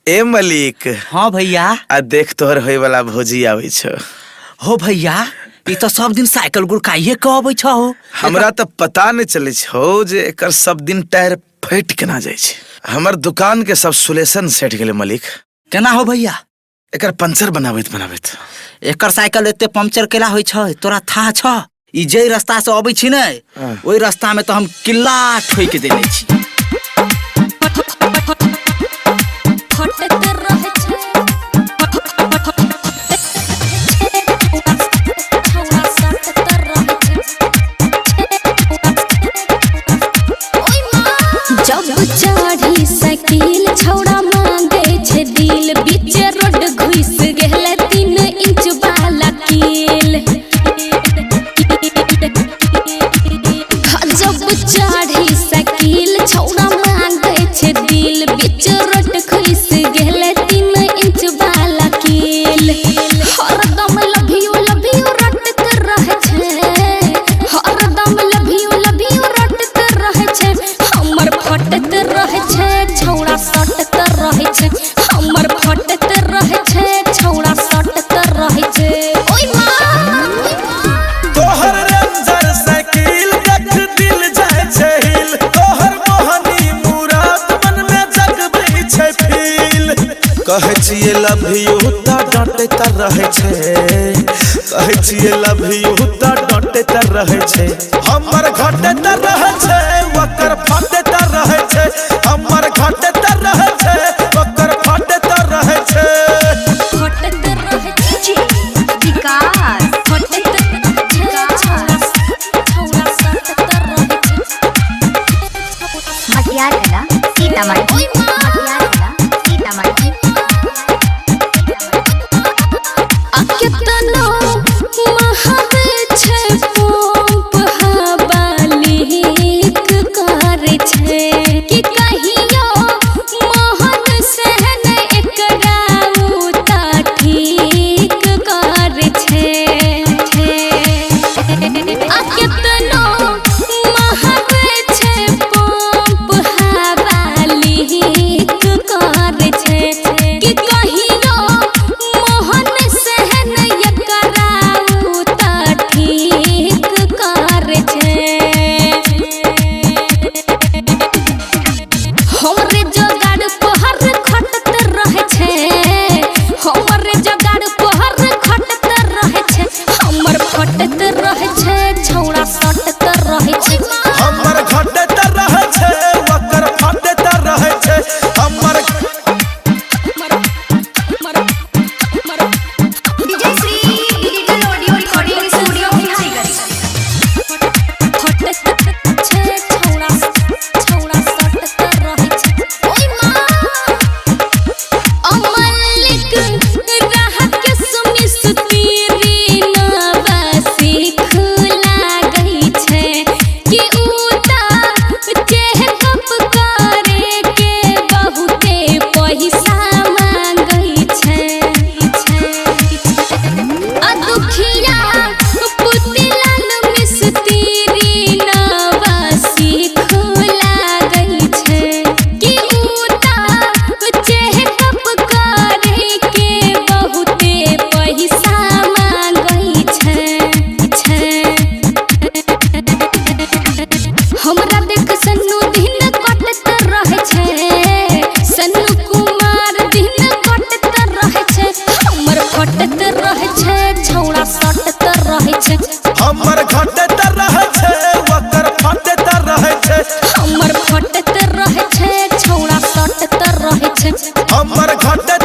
ए मलिक। हाँ भैया। आ देख तोहर होय वाला भोजी आवे छो। हो भैया, ई तो सब दिन साइकिल गुड़काइए के आवे छो। हमरा तो पता नहीं चले छो जे एकर सब दिन टायर फट के ना जाय छे। हमर दुकान के सब सुलेशन सेट गेले मलिक। केना हो भैया? एकर पंचर बनाबैत एकर साइकिल एते पंचर केला होय छ तोरा था छ? ई जे रास्ता से आबै छी नै ओई रास्ता में तो हम किल्ला ठोक देने छी। जब चढ़ी साइकिल छौड़ा मांगे छे दिल, बीच रोड घुस गेल 3 इंच वाला कील। जब चढ़ी साइकिल छौड़ा मांगे छे दिल, बीच रोड घुस गेल 3 इंच वाला कील। हरदम लव यू रटत रहे छे, हरदम लव यू रटत रहे छे। हमर फटत रहे छे छौड़ा सटत रहे छे, हमर फटत रहे छे छौड़ा सटत रहे छे। ओय मां तोहर रेंजर साइकिल देख दिल जाय छे हिल। तोहर मोहनी मुराद मन में जगबै छे फील। कहै छियै लव यू त डांटे त रहे छे, कहै छियै लव यू त डांटे त रहे छे। हमर घटे त रहे छे ओकर फटे त रहे छे, हमर घटे त रहे छे ओकर फटे त रहे छे। फटत रहे छे विकास, फटत छे छौड़ा सटत रहे छे। मटियार कला सीतामढ़ी, मटियार कला सीतामढ़ी। केतनो महावे छे पंप हवा लीक करे छे, कि कहियो मोहन से न एकरा उता ठीक करे छे। केतनो महावे छे पंप हवा लीक करे छे, कि कहियो मोहन से न एकरा उता ठीक करे छे। हमरे जगाड़ पहर खटत रहे छे, हमरे जगाड़ पहर खटत रहे छे। हमर फटत रहे छे छौड़ा सटत रहे छे। हमर घटे त रहे छे ओकर फटे त रहे छे। हमर DJ Shri digital audio recording studio Bihariganj. फटत छे छौड़ा सटत रहे छे। ओय मां अमलिक राहत के सुमी सुतीरी नवा सीख लागई छे, कि उता चेकअप करे के बहुते पैसा मांगई छे। दुखिया पुतिलाल मिस्त्री नवा सीख लागई छे, कि उता चेकअप करे के बहुते पैसा मांगई छे। हमरा देख सन्नू दिन कटत रहे छे, सन्नू कुमार दिन कटत रहे छे। हमर फटत रहे छे छौड़ा सटत रहे छे। हमर घटे त रहे छे ओकर फटे त रहे छे। हमर फटत रहे छे छौड़ा सटत रहे छे। हमर घटे